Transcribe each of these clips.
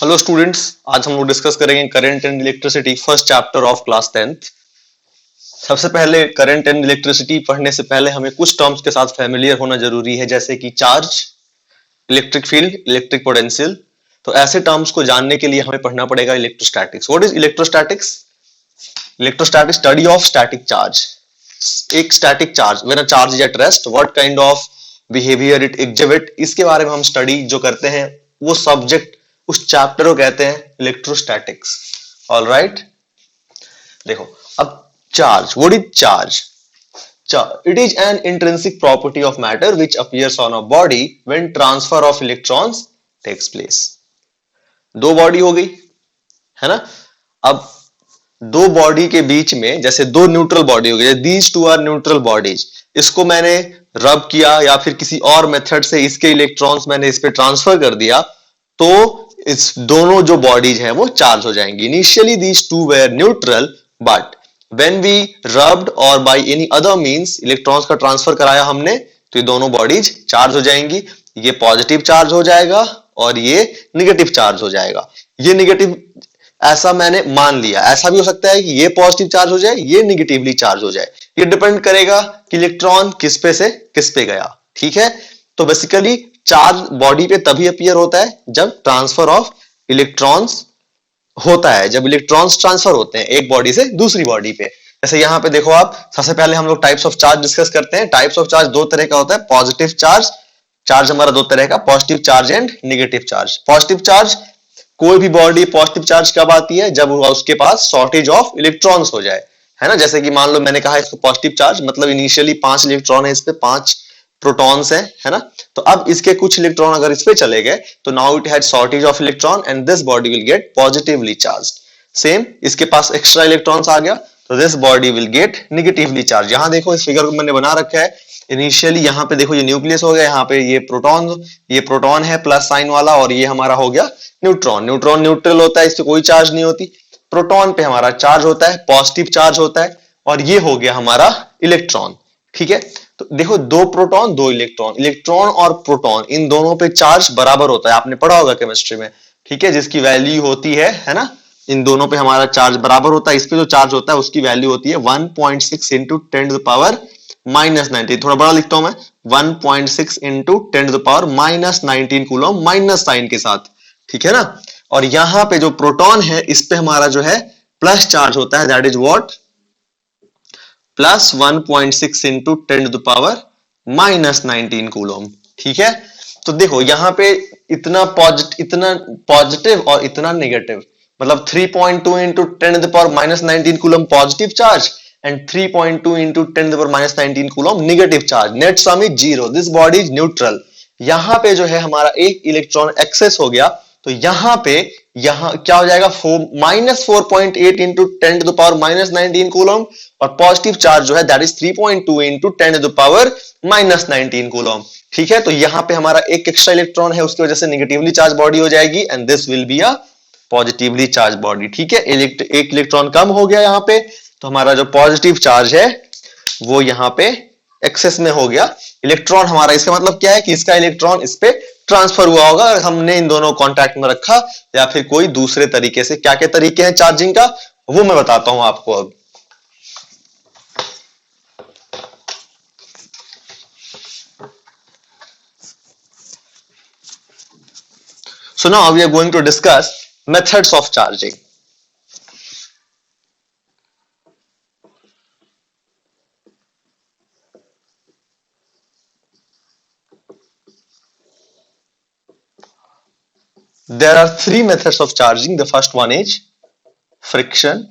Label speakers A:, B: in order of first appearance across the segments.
A: Hello students, आज हम लोग डिस्कस करेंगे current and electricity first chapter of class 10th। सबसे पहले करंट एंड इलेक्ट्रिसिटी पढ़ने से पहले हमें कुछ टर्म्स के साथ फैमिलियर होना जरूरी है, जैसे कि charge, electric field, electric potential. तो ऐसे टर्म्स को जानने के लिए हमें पढ़ना पड़ेगा electrostatics. What is electrostatics? Electrostatics study of static charge. एक static charge, when a charge is at rest, what kind of behaviour it exhibit, इसके बारे में हम स्टडी जो करते हैं वो सब्जेक्ट, उस चैप्टर को कहते हैं इलेक्ट्रोस्टैटिक्स। ऑलराइट, देखो अब charge, what is charge? It is an intrinsic property of matter which appears on a body when transfer of electrons takes place. दो बॉडी हो गई है ना। अब दो बॉडी के बीच में जैसे दो न्यूट्रल बॉडी हो गई, these two are neutral bodies, इसको मैंने रब किया या फिर किसी और मेथड से इसके इलेक्ट्रॉन्स मैंने इस पे ट्रांसफर कर दिया, तो इस दोनों जो बॉडीज हैं वो चार्ज हो जाएंगी। Initially these two were neutral, but when we rubbed or by any other means electrons का ट्रांसफर कराया हमने, तो ये दोनों बॉडीज चार्ज हो जाएंगी। ये पॉजिटिव चार्ज हो जाएगा और ये निगेटिव चार्ज हो जाएगा। ये निगेटिव ऐसा मैंने मान लिया, ऐसा भी हो सकता है कि ये पॉजिटिव चार्ज हो जाए, ये निगेटिवली चार्ज हो जाए। ये डिपेंड करेगा कि इलेक्ट्रॉन किस पे से किस पे गया। ठीक है, तो बेसिकली चार्ज बॉडी पे तभी अपीयर होता है जब ट्रांसफर ऑफ इलेक्ट्रॉन्स होता है, जब इलेक्ट्रॉन्स ट्रांसफर होते हैं एक बॉडी से दूसरी बॉडी पे। जैसे यहां पे देखो आप, सबसे पहले हम लोग टाइप्स ऑफ चार्ज डिस्कस करते हैं। टाइप्स ऑफ चार्ज दो तरह का होता है, पॉजिटिव चार्ज, चार्ज हमारा दो तरह का, positive charge and negative charge. Positive charge, कोई भी बॉडी पॉजिटिव चार्ज कब आती है? जब उसके पास शॉर्टेज ऑफ इलेक्ट्रॉन्स हो जाए, है ना। जैसे कि मान लो मैंने कहा इसको पॉजिटिव चार्ज, मतलब इनिशियली 5 इलेक्ट्रॉन है, इस पे 5 प्रोटॉन्स है ना। तो अब इसके कुछ इलेक्ट्रॉन अगर इस पे चले गए तो now it had shortage of electron and this body will get positively charged. Same इसके पास एक्स्ट्रा इलेक्ट्रॉन्स आ गया तो this body will get negatively charge. यहां देखो इस फिगर को मैंने बना रखा है, इनिशियली यहां पे देखो ये न्यूक्लियस हो गया, यहाँ पे ये प्रोटॉन है प्लस साइन वाला, और ये हमारा हो गया न्यूट्रॉन। न्यूट्रॉन न्यूट्रल होता है, इससे कोई चार्ज नहीं होती। प्रोटॉन पे हमारा चार्ज होता है, पॉजिटिव चार्ज होता है, और ये हो गया हमारा इलेक्ट्रॉन। ठीक है, तो देखो दो प्रोटॉन दो इलेक्ट्रॉन, इलेक्ट्रॉन और प्रोटॉन इन दोनों पे चार्ज बराबर होता है, आपने पढ़ा होगा केमिस्ट्री में। ठीक है, जिसकी वैल्यू होती है ना, इन दोनों पे हमारा चार्ज बराबर होता है। इस पे जो चार्ज होता है उसकी वैल्यू होती है 1.6 इंटू 10 टू द पावर -19। थोड़ा बड़ा लिखता हूं मैं, 1.6 into 10 to the power -19 coulomb, minus sign के साथ। ठीक है ना, और यहां पे जो प्रोटॉन है इस पे हमारा जो है प्लस चार्ज होता है, that is what, plus 1.6 into 10 to the power -19 coulomb. ठीक है, तो देखो यहां पे इतना पॉजिटिव और इतना नेगेटिव, मतलब 3.2 into 10 to the power -19 coulomb positive charge and 3.2 into 10 to the power -19 coulomb negative charge. Net sum is 0, this body is neutral. यहां पे जो है हमारा एक इलेक्ट्रॉन एक्सेस हो गया, तो यहां क्या हो जाएगा, -4.8 into 10 to the power -19 coulomb, और पॉजिटिव चार्ज जो है that is 3.2 into 10 to the power -19 coulomb. ठीक है, तो यहां पे हमारा एक एक्स्ट्रा इलेक्ट्रॉन है, उसकी वजह से नेगेटिवली चार्ज बॉडी हो जाएगी and this will be a positively charge body. ठीक है, एक इलेक्ट्रॉन कम हो गया यहां पे, तो हमारा जो पॉजिटिव चार्ज है वो यहां पे एक्सेस में हो गया इलेक्ट्रॉन हमारा। इसका मतलब क्या है कि इसका इलेक्ट्रॉन इस पे ट्रांसफर हुआ होगा, हमने इन दोनों कांटेक्ट में रखा, या फिर कोई दूसरे तरीके से। क्या क्या तरीके हैं चार्जिंग का वो मैं बताता हूं आपको अब। So now we are going to discuss methods of charging. There are three methods of charging. The first one is friction.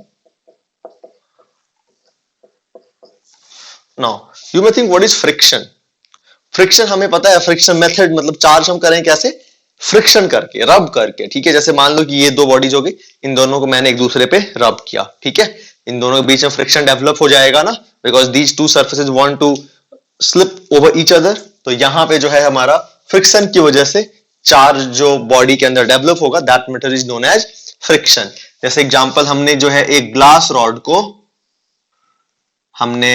A: Now you may think what is friction? Friction हमें पता है, फ्रिक्शन मेथड मतलब charge हम करें कैसे, friction करके, रब करके। ठीक है, जैसे मान लो कि ये दो बॉडीज हो गई, इन दोनों को मैंने एक दूसरे पे रब किया। ठीक है, इन दोनों के बीच में फ्रिक्शन डेवलप हो जाएगा ना, because these two surfaces want to slip over each other. तो यहां पे जो है हमारा फ्रिक्शन की वजह से चार्ज जो बॉडी के अंदर डेवलप होगा, that method is known as friction. जैसे एग्जांपल, हमने जो है एक ग्लास रॉड को हमने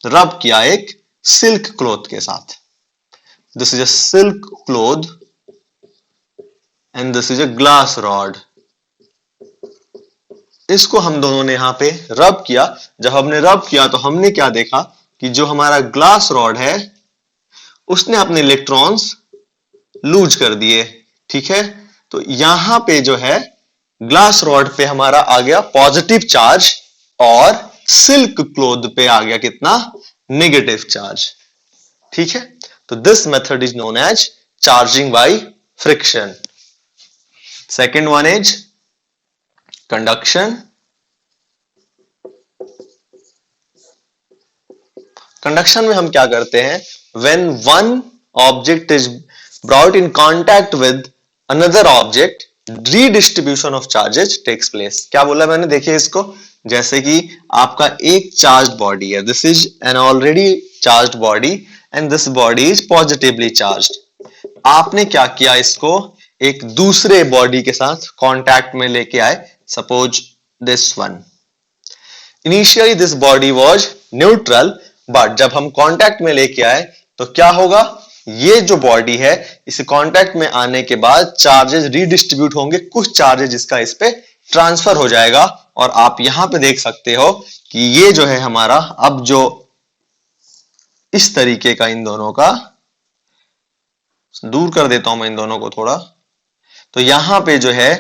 A: रब किया एक सिल्क क्लॉथ के साथ। This is a silk cloth and this is a glass rod. इसको हम दोनों ने यहां पे रब किया। जब हमने रब किया तो हमने क्या देखा कि जो हमारा ग्लास रॉड है उसने अपने इलेक्ट्रॉन्स लूज कर दिए। ठीक है, तो यहां पे जो है ग्लास रॉड पे हमारा आ गया पॉजिटिव चार्ज और सिल्क क्लोथ पे आ गया कितना, नेगेटिव चार्ज। ठीक है, तो this method is known as charging by friction. Second one is conduction. Conduction में हम क्या करते हैं, when one object is brought in contact with another object, redistribution of charges takes place. क्या बोला मैंने, देखिए इसको, जैसे कि आपका एक चार्ज बॉडी है, this is an already charge body and this body is positively charged. आपने क्या किया, इसको एक दूसरे बॉडी के साथ कांटेक्ट में लेके आए, suppose this one. Initially this body was neutral, but जब हम कांटेक्ट में लेके आए तो क्या होगा, ये जो बॉडी है इस कांटेक्ट में आने के बाद चार्जेस रीडिस्ट्रीब्यूट होंगे, कुछ चार्जेस इसका इस पे ट्रांसफर हो जाएगा। और आप यहां पे देख सकते हो कि ये जो है हमारा, अब जो इस तरीके का इन दोनों का, दूर कर देता हूं मैं इन दोनों को थोड़ा, तो यहां पे जो है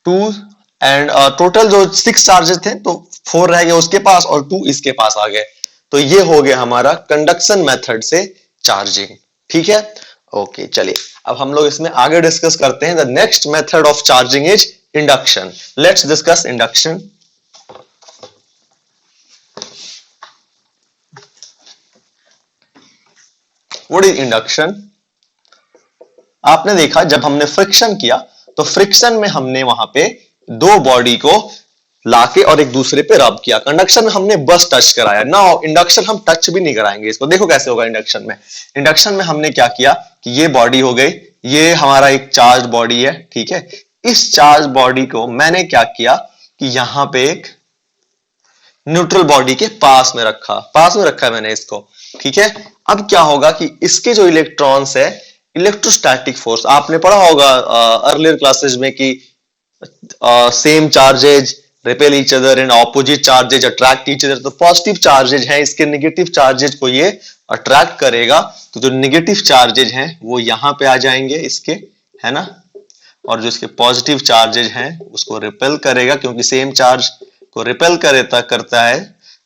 A: 2 एंड टोटल जो 6 चार्जेस थे तो 4 रह गए उसके पास और 2 इसके पास आ गए। तो ये हो गया हमारा कंडक्शन मेथड से चार्जिंग। ठीक है, ओके, चलिए अब हम लोग इसमें आगे डिस्कस करते हैं। The next method of charging is induction. Let's discuss induction. What is induction? आपने देखा जब हमने फ्रिक्शन किया तो फ्रिक्शन में हमने वहां पे दो बॉडी को लाके और एक दूसरे पे रब किया। कंडक्शन में हमने बस टच कराया ना, इंडक्शन हम टच भी नहीं कराएंगे इसको। देखो कैसे होगा इंडक्शन में। इंडक्शन में हमने क्या किया कि ये बॉडी हो गई, ये हमारा एक चार्ज बॉडी है। ठीक है, इस चार्ज बॉडी को मैंने क्या किया कि यहां पे एक न्यूट्रल बॉडी के पास में रखा है मैंने इसको। ठीक है, अब क्या होगा कि इसके जो इलेक्ट्रॉन्स है, इलेक्ट्रोस्टैटिक फोर्स आपने पढ़ा होगा अर्लियर क्लासेस में कि same charges repel each other and opposite charges attract each other. तो पॉजिटिव चार्जेज हैं, इसके नेगेटिव चार्जेज को ये अट्रैक्ट करेगा, तो जो नेगेटिव चार्जेज हैं वो यहां पे आ जाएंगे इसके, है ना, और जो इसके पॉजिटिव चार्जेज हैं उसको रिपेल करेगा, क्योंकि सेम चार्ज को रिपेल करता है।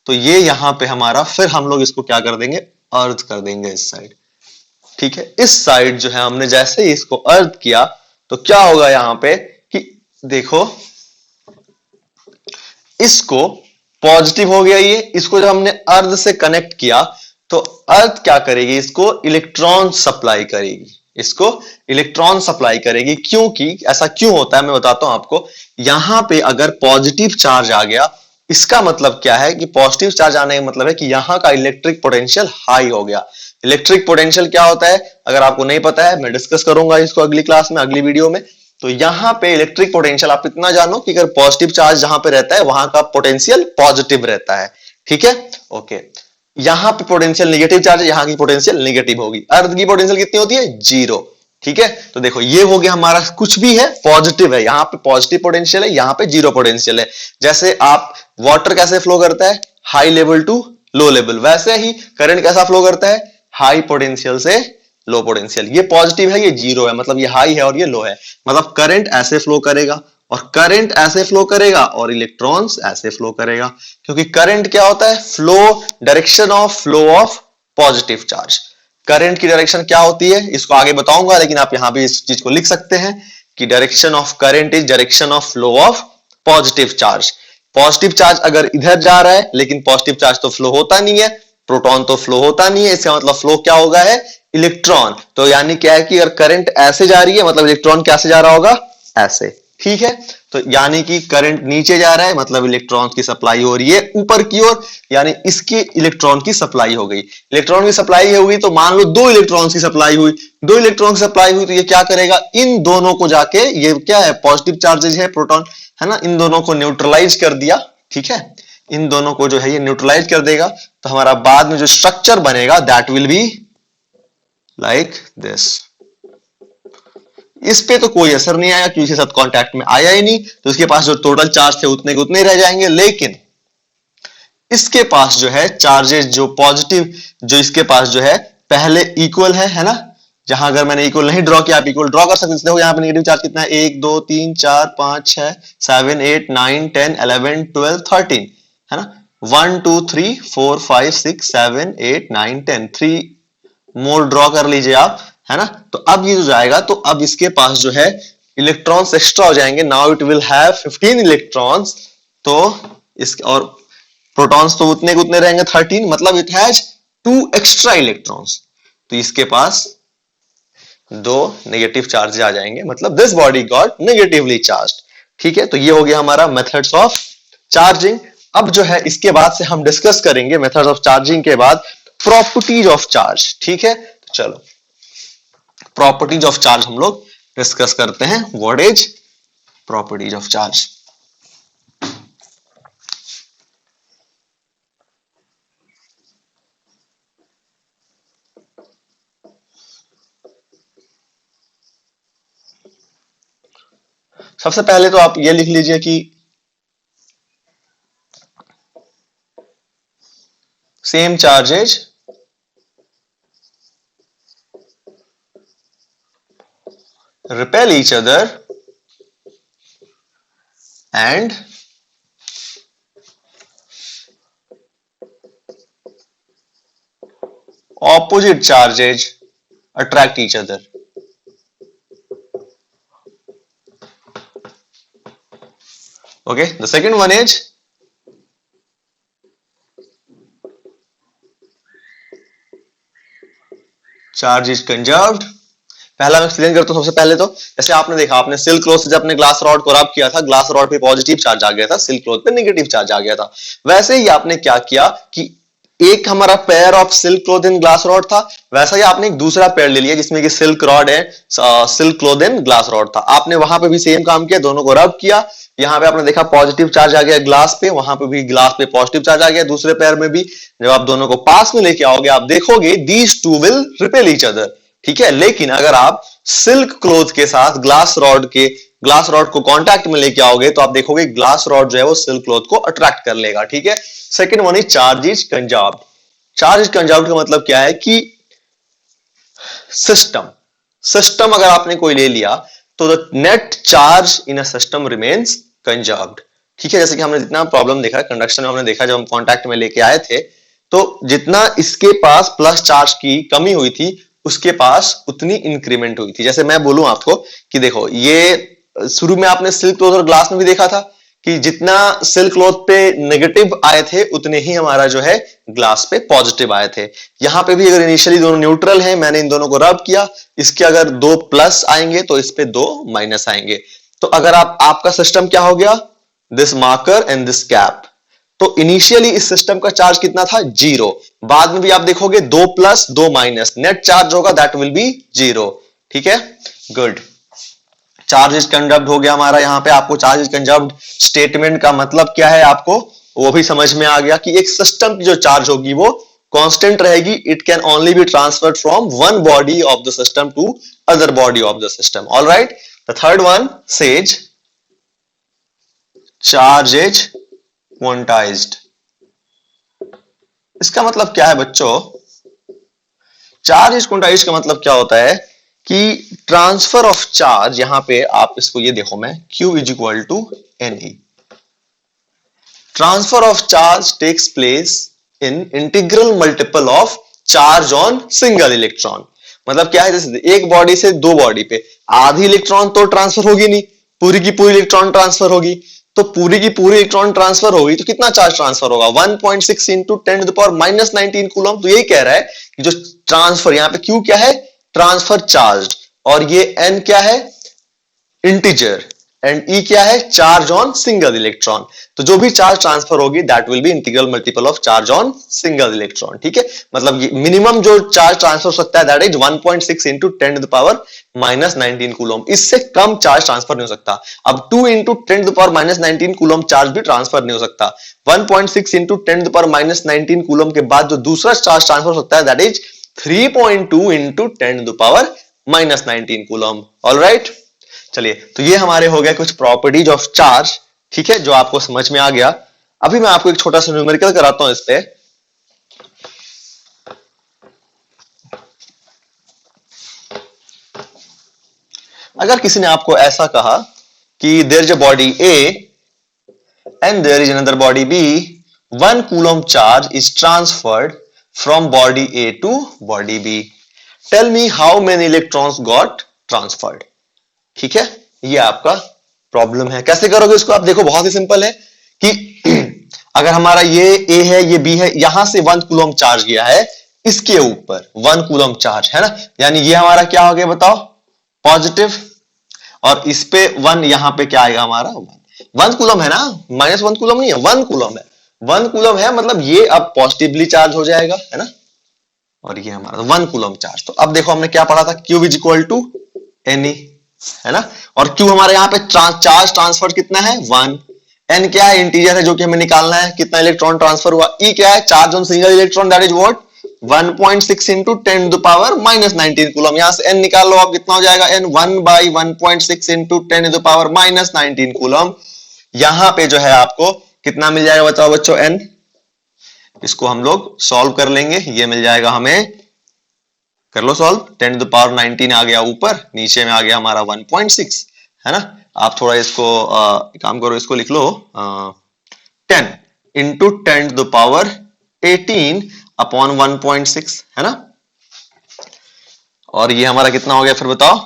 A: तो ये यहां पे हमारा, फिर हम लोग इसको क्या कर देंगे, अर्थ कर देंगे इस साइड। ठीक है, इस साइड जो है हमने जैसे ही इसको अर्थ किया तो क्या होगा यहां पे कि देखो इसको पॉजिटिव हो गया ये, इसको जब हमने अर्थ से कनेक्ट किया तो अर्थ क्या करेगी, इसको इलेक्ट्रॉन सप्लाई करेगी, इसको इलेक्ट्रॉन सप्लाई करेगी। क्योंकि ऐसा क्यों होता है मैं बताता हूं आपको। यहां पे अगर पॉजिटिव चार्ज आ गया, इसका मतलब क्या है कि पॉजिटिव चार्ज आने का मतलब है कि यहां का इलेक्ट्रिक पोटेंशियल हाई हो गया। इलेक्ट्रिक पोटेंशियल क्या होता है, अगर आपको नहीं पता है मैं डिस्कस करूंगा इसको अगली क्लास में, अगली वीडियो में। तो यहां पे इलेक्ट्रिक पोटेंशियल आप इतना जानो कि अगर पॉजिटिव चार्ज जहां पे रहता है वहां का पोटेंशियल पॉजिटिव रहता है। ठीक है, ओके। यहां पे पोटेंशियल नेगेटिव चार्ज है, यहां की पोटेंशियल नेगेटिव होगी। अर्थ की पोटेंशियल कितनी होती है, 0। ठीक है, तो देखो ये हो गया हमारा, कुछ भी है पॉजिटिव है, यहां पे पॉजिटिव पोटेंशियल है, यहां पे 0 पोटेंशियल है। जैसे आप वाटर कैसे फ्लो करता है, high level to low level, वैसे ही करंट कैसा फ्लो करता है, हाई पोटेंशियल से लो पोटेंशियल। ये पॉजिटिव है, ये 0 है, मतलब ये हाई है और ये लो है। मतलब करंट ऐसे फ्लो करेगा और करंट ऐसे फ्लो करेगा और इलेक्ट्रॉन्स ऐसे फ्लो करेगा। क्योंकि करंट क्या होता है, flow, direction of flow of positive charge. Current की डायरेक्शन क्या होती है इसको आगे बताऊंगा, लेकिन आप यहां भी इस चीज को लिख सकते हैं कि direction of current is direction of flow of positive charge. Positive charge अगर इधर जा रहा है, लेकिन पॉजिटिव चार्ज तो फ्लो होता नहीं है, प्रोटॉन तो फ्लो होता नहीं है, इसका मतलब फ्लो क्या होगा है, इलेक्ट्रॉन। तो यानी क्या है कि अगर करंट ऐसे जा रही है मतलब इलेक्ट्रॉन कैसे जा रहा होगा, ऐसे। ठीक है, तो यानी कि करंट नीचे जा रहा है मतलब इलेक्ट्रॉन की सप्लाई हो रही है ऊपर की ओर, यानी इसकी इलेक्ट्रॉन की सप्लाई हो गई। इलेक्ट्रॉन की सप्लाई होगी तो मान लो 2 इलेक्ट्रॉन की सप्लाई हुई, 2 इलेक्ट्रॉन की सप्लाई हुई तो ये क्या करेगा, इन दोनों को जाके, ये क्या है पॉजिटिव चार्जेस है प्रोटॉन, है ना, इन दोनों को न्यूट्रलाइज कर दिया। ठीक है, इन दोनों को जो है ये न्यूट्रलाइज कर देगा, तो हमारा बाद में जो स्ट्रक्चर बनेगा that will be like this. इस पे तो कोई असर नहीं आया क्योंकि इसके साथ कांटेक्ट में आया ही नहीं, तो इसके पास जो टोटल चार्ज थे उतने के उतने रह जाएंगे। लेकिन इसके पास जो है चार्जेस जो पॉजिटिव जो इसके पास जो है पहले इक्वल है ना। जहां अगर मैंने इक्वल नहीं ड्रॉ किया, आप इक्वल ड्रॉ कर सकते हो। यहाँ पे नेगेटिव चार्ज कितना है, 1 2 3 4 5 6 7 8 9 10 11 12 13 है ना। 1 2 3 4 5 6 7 8 9 10 3 मोर ड्रॉ कर लीजिए आप, है ना। तो अब ये जो जाएगा, तो अब इसके पास जो है इलेक्ट्रॉन्स एक्स्ट्रा हो जाएंगे। Now it will have 15 electrons. तो इस और प्रोटॉन्स तो उतने के उतने रहेंगे 13, मतलब इट हैज 2 एक्स्ट्रा इलेक्ट्रॉन्स। तो इसके पास 2 नेगेटिव चार्ज आ जाएंगे, मतलब this body got negatively charged. ठीक है, तो ये हो गया हमारा मेथड्स ऑफ चार्जिंग। अब जो है इसके बाद से हम डिस्कस करेंगे मेथड्स ऑफ चार्जिंग के बाद प्रॉपर्टीज ऑफ चार्ज। ठीक है, तो चलो प्रॉपर्टीज ऑफ चार्ज हम लोग डिस्कस करते हैं। What is properties of charge? सबसे पहले तो आप ये लिख लीजिए कि same charges repel each other and opposite charges attract each other. Okay, the second one is charge is conserved. पहला मैं एक्सप्लेन करता हूं। सबसे पहले तो जैसे आपने देखा, आपने सिल्क क्लॉथ से जब अपने ग्लास रॉड को रब किया था, ग्लास रॉड पे पॉजिटिव चार्ज आ गया था, सिल्क क्लॉथ पे नेगेटिव चार्ज आ गया था। वैसे ही आपने क्या किया कि एक हमारा pair of silk cloth in glass rod था, वैसा ही आपने एक दूसरा पेयर ले लिया जिसमें कि सिल्क रॉड है, silk cloth in glass rod था। आपने वहां पे भी सेम काम किया, दोनों को रब किया। यहाँ पे आपने देखा पॉजिटिव चार्ज आ गया ग्लास पे, वहां पे भी ग्लास पे पॉजिटिव चार्ज आ गया, दूसरे पेयर में भी। जब आप दोनों को पास में लेके आओगे, आप देखोगे these two will repel each other. ठीक है, लेकिन अगर आप सिल्क क्लॉथ के साथ ग्लास रॉड को कांटेक्ट में लेके आओगे, तो आप देखोगे ग्लास रॉड जो है वो सिल्क क्लॉथ को अट्रैक्ट कर लेगा। ठीक है, second one is charge is conserved. Charge is conserved का मतलब क्या है कि सिस्टम अगर आपने कोई ले लिया, तो the net charge in a system remains conserved. ठीक है, जैसे कि हमने जितना प्रॉब्लम देखा कंडक्शन में, हमने देखा जब हम कांटेक्ट में लेके आए थे, तो जितना इसके पास प्लस चार्ज की कमी हुई थी, उसके पास उतनी इंक्रीमेंट हुई थी। जैसे मैं बोलूं आपको कि देखो, ये शुरू में आपने सिल्क क्लॉथ और ग्लास में भी देखा था कि जितना सिल्क क्लॉथ पे नेगेटिव आए थे, उतने ही हमारा जो है ग्लास पे पॉजिटिव आए थे। यहां पे भी अगर इनिशियली दोनों न्यूट्रल हैं, मैंने इन दोनों को रब किया, इसके अगर 2 प्लस आएंगे तो इस पे 2 माइनस आएंगे। तो अगर आपका सिस्टम क्या हो गया, this marker and this cap. तो इनिशियली इस सिस्टम का चार्ज कितना था, 0। बाद में भी आप देखोगे 2 प्लस 2 माइनस, नेट चार्ज होगा दैट विल बी 0। ठीक है, गुड। चार्ज इज कंजर्व्ड हो गया हमारा। यहां पे आपको चार्ज इज कंजर्व्ड स्टेटमेंट का मतलब क्या है, आपको वो भी समझ में आ गया कि एक सिस्टम की जो चार्ज होगी वो कांस्टेंट रहेगी। It can only be transferred from one body of the system to other body of the system. Alright, the third one says charge is quantised. इसका मतलब क्या है बच्चों, चार्ज इज क्वांटाइज्ड का मतलब क्या होता है कि ट्रांसफर ऑफ चार्ज, यहां पे आप इसको ये देखो, मैं Q is equal to NE। Transfer of charge takes place in integral multiple of charge on single electron. मतलब क्या है, जैसे एक बॉडी से दो बॉडी पे आधी इलेक्ट्रॉन तो ट्रांसफर होगी नहीं, पूरी की पूरी इलेक्ट्रॉन ट्रांसफर होगी। तो पूरी की पूरी इलेक्ट्रॉन ट्रांसफर होगी तो कितना चार्ज ट्रांसफर होगा, 1.6 इंटू 10⁻⁻19 कूलम। तो यही कह रहा है कि जो ट्रांसफर, यहां पे Q क्या है, ट्रांसफर चार्ज, और ये N क्या है, इंटीजर, एंड E क्या है, चार्ज ऑन सिंगल इलेक्ट्रॉन। तो जो भी चार्ज ट्रांसफर होगी that will be integral multiple of charge on single electron. ठीक है, मतलब मिनिमम जो चार्ज ट्रांसफर हो सकता है दैट इज 1.6 इंटू 10⁻⁻19 कूलम। इससे कम चार्ज ट्रांसफर नहीं हो सकता। अब 2 इंटू 10⁻⁻19 कूलम चार्ज भी ट्रांसफर नहीं हो सकता। 1.6 इंटू 10⁻⁻19 कूलम के बाद जो दूसरा चार्ज ट्रांसफर हो सकता है that is 3.2 into -19 coulomb. Alright, चलिए, तो ये हमारे हो गए कुछ प्रॉपर्टीज ऑफ चार्ज, ठीक है, जो आपको समझ में आ गया। अभी मैं आपको एक छोटा सा न्यूमेरिकल कराता हूं इस पे। अगर किसी ने आपको ऐसा कहा कि there is a body A and there is another body B, 1 coulomb charge is transferred from body A to body B. Tell me how many electrons got transferred. ठीक है, ये आपका प्रॉब्लम है। कैसे करोगे इसको आप देखो, बहुत ही सिंपल है कि अगर हमारा ये A है, ये B है, यहां से 1 कूलम चार्ज गया है इसके ऊपर, 1 कूलम चार्ज है ना, यानी ये हमारा क्या हो गया बताओ, पॉजिटिव, और इस पे 1, यहां पे क्या आएगा हमारा 1 कूलम है ना, -1 कूलम नहीं है, 1 कूलम है, 1 कूलम है, मतलब ये अब पॉजिटिवली चार्ज हो जाएगा, है ना, और ये हमारा 1 कूलम चार्ज। तो अब देखो हमने क्या पढ़ा था, Q is equal to Ne, है ना, और Q हमारे यहाँ पे चार्ज ट्रांसफर कितना है 1, N क्या है, इंटीजर है जो कि हमें निकालना है, कितना इलेक्ट्रॉन ट्रांसफर हुआ, E क्या है, charge on single electron, that is what 1.6 into 10 to the power -19 coulomb. यहां से n निकाल लो आप, कितना हो जाएगा n, 1/1.6 into 10 to the power -19 coulomb. यहां पे जो है आपको कितना मिल जाएगा बताओ बच्चों, n, इसको हम लोग सॉल्व कर लेंगे, ये मिल जाएगा हमें, कर लो सॉल्व, 10 to the power 19 आ गया ऊपर, नीचे में आ गया हमारा 1.6, है ना। आप थोड़ा इसको काम करो, इसको लिख लो 10 into 10 to the power 18 upon 1.6, है ना, और ये हमारा कितना हो गया फिर बताओ,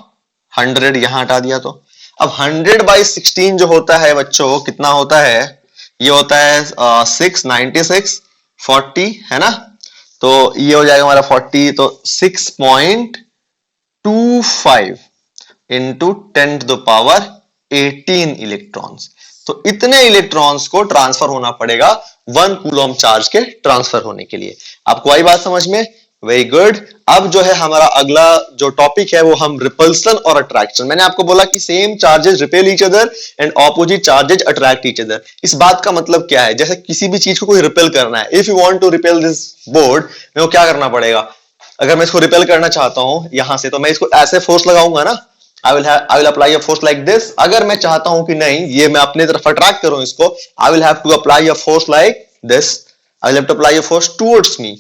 A: 100, यहां हटा दिया तो अब 100/16 जो होता है बच्चों, कितना होता है, ये होता है 6, 96, 40, है ना, तो ये हो जाएगा हमारा 40, तो 6.25 into 10 to the power 18 electrons. तो इतने इलेक्ट्रॉन्स को ट्रांसफर होना पड़ेगा 1 कूलम चार्ज के ट्रांसफर होने के लिए। आपको आई बात समझ में, वेरी गुड। अब जो है हमारा अगला जो टॉपिक है वो हम रिपल्सन और अट्रैक्शन। मैंने आपको बोला कि same charges repel each other and opposite charges attract each other. इस बात का मतलब क्या है, जैसे किसी भी चीज को कोई रिपेल करना है, if you want to repel this board, मेरे को क्या करना पड़ेगा, अगर मैं इसको रिपेल करना चाहता हूं यहां से, तो मैं इसको ऐसे फोर्स लगाऊंगा ना, I will apply a force like this। अगर मैं चाहता हूं कि नहीं ये मैं अपने तरफ अट्रैक्ट करूं इसको, I will have to apply a force like this, I will have to apply a force towards me,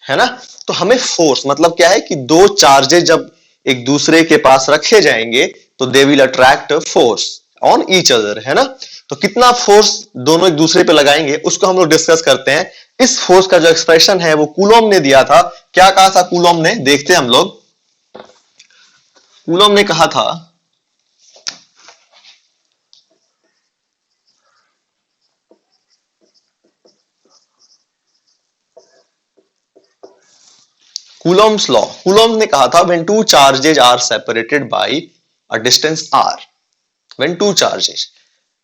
A: है ना। तो हमें फोर्स मतलब क्या है कि दो चार्जेस जब एक दूसरे के पास रखे जाएंगे तो they will attract force on each other, है ना। तो कितना फोर्स दोनों एक दूसरे पे लगाएंगे उसको हम लोग डिस्कस करते हैं। इस फोर्स का जो एक्सप्रेशन है वो कूलॉम ने दिया था। क्या कहा था कूलॉम ने, देखते हैं हम लोग। कूलॉम ने कहा था कूलॉम्स लॉ, कूलॉम ने कहा था when two charges are separated by a distance r, when two charges,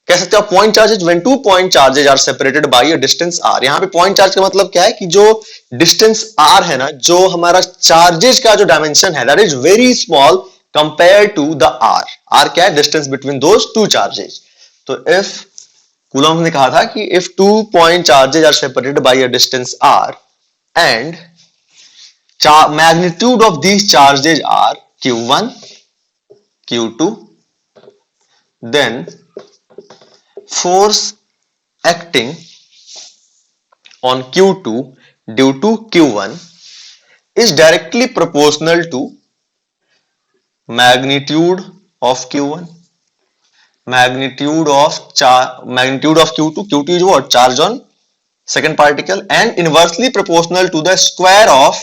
A: कह सकते हो point charges, when two point charges are separated by a distance r। यहां पे पॉइंट चार्ज का मतलब क्या है कि जो डिस्टेंस r है ना, जो हमारा चार्जेस का जो डायमेंशन है that is very small compare to the r। r क्या है, distance between those two charges. तो इफ कूलॉम ने कहा था कि if two point charges are separated by a distance r and magnitude of these charges are q1, q2, then force acting on q2 due to q1 is directly proportional to magnitude of q1, magnitude of q2, q2 is what, charge on second particle, and inversely proportional to the square of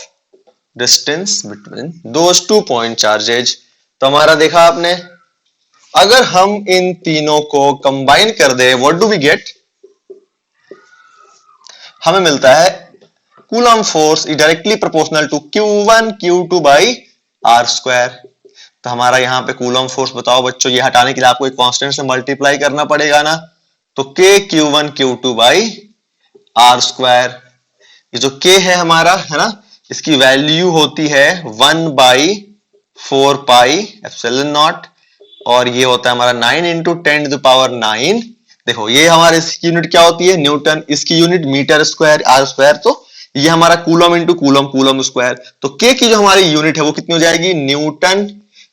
A: distance between those two point charges। तो हमारा देखा आपने, अगर हम इन तीनों को combine कर दे व्हाट डू वी गेट, हमें मिलता है Coulomb force is directly proportional to q1 q2 by r square. तो हमारा यहां पे कूलम फोर्स बताओ बच्चों, ये हटाने के लिए आपको एक कांस्टेंट से मल्टीप्लाई करना पड़ेगा ना, तो k q1 q2 by r square. ये जो k है हमारा, है ना, इसकी वैल्यू होती है 1/4 पाई एप्सिलॉन नॉट, और ये होता है हमारा 9 इंटू 10 टू द पावर 9। देखो ये हमारे इसकी यूनिट क्या होती है, न्यूटन, इसकी unit metre square r square, तो ये हमारा coulomb into coulomb, coulomb square. तो के की जो हमारी यूनिट है वो कितनी हो जाएगी, न्यूटन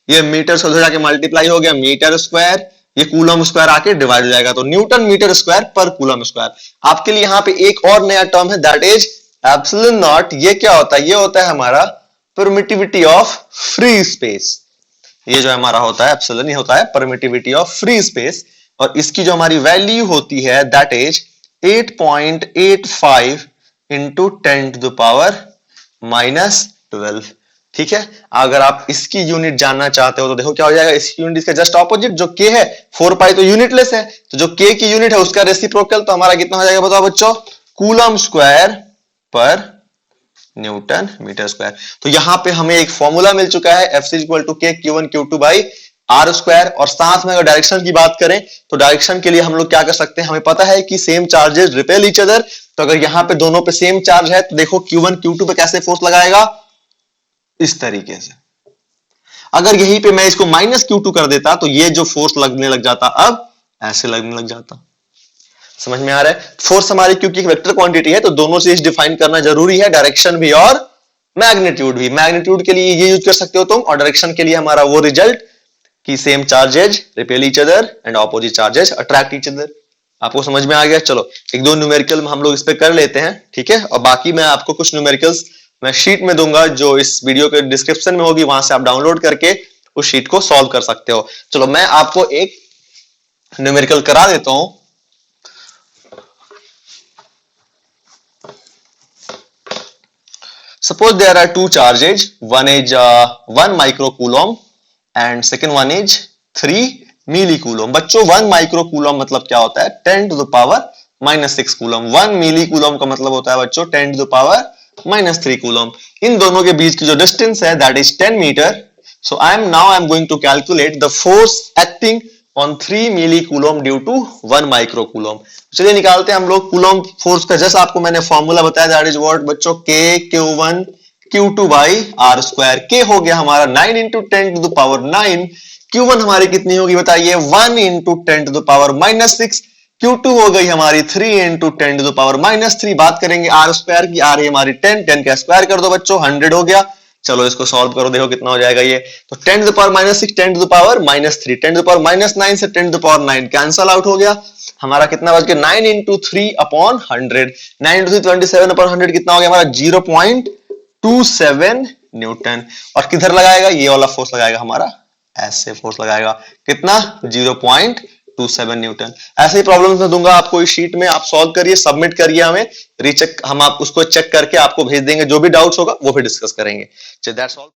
A: ये मीटर से उधर जाके मल्टीप्लाई हो गया, मीटर स्क्वायर, ये कूलम स्क्वायर आके डिवाइड हो जाएगा, तो न्यूटन मीटर स्क्वायर पर कूलम स्क्वायर। आपके लिए यहाँ पे एक और नया टर्म है, दैट इज एप्सिलॉन नॉट। ये क्या होता है? ये होता है हमारा परमिटिविटी ऑफ फ्री स्पेस। ये जो हमारा होता है एप्सिलॉन, ये होता है परमिटिविटी ऑफ फ्री स्पेस, और इसकी जो हमारी वैल्यू होती है that is 8.85 into 10 to the power -12। ठीक है, अगर आप इसकी यूनिट जानना चाहते हो तो देखो क्या हो जाएगा, इसकी यूनिट इसका जस्ट ऑपोजिट, जो के है 4 पाई तो यूनिटलेस है, तो जो के की यूनिट है उसका रेसिप्रोकल, तो हमारा कितना हो जाएगा बताओ बच्चों, कूलम स्क्वायर पर न्यूटन मीटर स्क्वायर। तो यहां पे हमें एक फॉर्मूला मिल चुका है, F इक्वल टू के Q1 Q2 by are square. और साथ में अगर डायरेक्शन की बात करें तो डायरेक्शन के लिए हम लोग क्या कर सकते हैं, हमें पता है कि same charges repel each other, तो अगर यहां पे दोनों पे सेम चार्ज है तो देखो Q1 Q2 पे कैसे फोर्स लगाएगा, इस तरीके से। अगर यहीं पे मैं इसको -Q2 कर देता तो ये जो फोर्स लगने लग जाता अब ऐसे लगने लग जाता। समझ में आ रहा है? फोर्स हमारी क्योंकि एक वेक्टर क्वांटिटी है तो दोनों चीज डिफाइन करना जरूरी है, डायरेक्शन भी और मैग्नीट्यूड भी। मैग्नीट्यूड के लिए ये यूज कर सकते हो तुम, और डायरेक्शन के लिए हमारा वो रिजल्ट कि same charges repel each other and opposite charges attract each other. आपको समझ में आ गया? चलो एक दो न्यूमेरिकल हम लोग इस पे कर लेते हैं, ठीक है, और बाकी मैं आपको कुछ न्यूमेरिकल्स मैं शीट में दूंगा जो इस वीडियो के डिस्क्रिप्शन में होगी, वहां से आप डाउनलोड करके उस शीट को सॉल्व कर सकते हो। चलो मैं आपको एक न्यूमेरिकल करा देता हूं। Suppose there are two charges, one is 1 microcoulomb and second one is 3 millicoulomb। बच्चों 1 microcoulomb मतलब क्या होता है, 10 to the power -6 coulomb. 1 millicoulomb का मतलब होता है बच्चों 10 to the power -3 कूलम। इन दोनों के बीच की जो डिस्टेंस है that is 10 metre. So I am going to calculate the force acting on 3 millicoulomb due to 1 microcoulomb। चलिए निकालते हैं हम लोग कूलम फोर्स का। जैसे आपको मैंने फॉर्मूला बताया दैट इज व्हाट बच्चों, के Q1 Q2 by are square. के हो गया हमारा 9 into 10 to the power 9। Q1 हमारी कितनी होगी बताइए, 1 into 10 to the power -6। Q2 हो गई हमारी 3 इंटू 10 टू द पावर -3। बात करेंगे आर स्क्वायर की, आर हमारी 10 का स्क्वायर कर दो बच्चों, 100 हो गया। चलो इसको सॉल्व करो, देखो कितना हो जाएगा ये। तो 10 to the power -6, 10 to the power -3, 10 to the power -9 से 10 to the power 9 cancel out हो गया। हमारा कितना बच गया, 9 इंटू 3 अपॉन 100। 9 इंटू 3 27 अपॉन 100 कितना हो गया हमारा, 0.27 न्यूटन। और किधर लगाएगा, ये वाला फोर्स लगाएगा हमारा, ऐसे फोर्स लगाएगा, कितना 0.27 न्यूटन। ऐसे ही प्रॉब्लम्स में दूंगा आपको इस शीट में, आप सॉल्व करिए, सबमिट करिए, हमें रीचेक, हम आप उसको चेक करके आपको भेज देंगे। जो भी डाउट्स होगा वो भी डिस्कस करेंगे। That's all.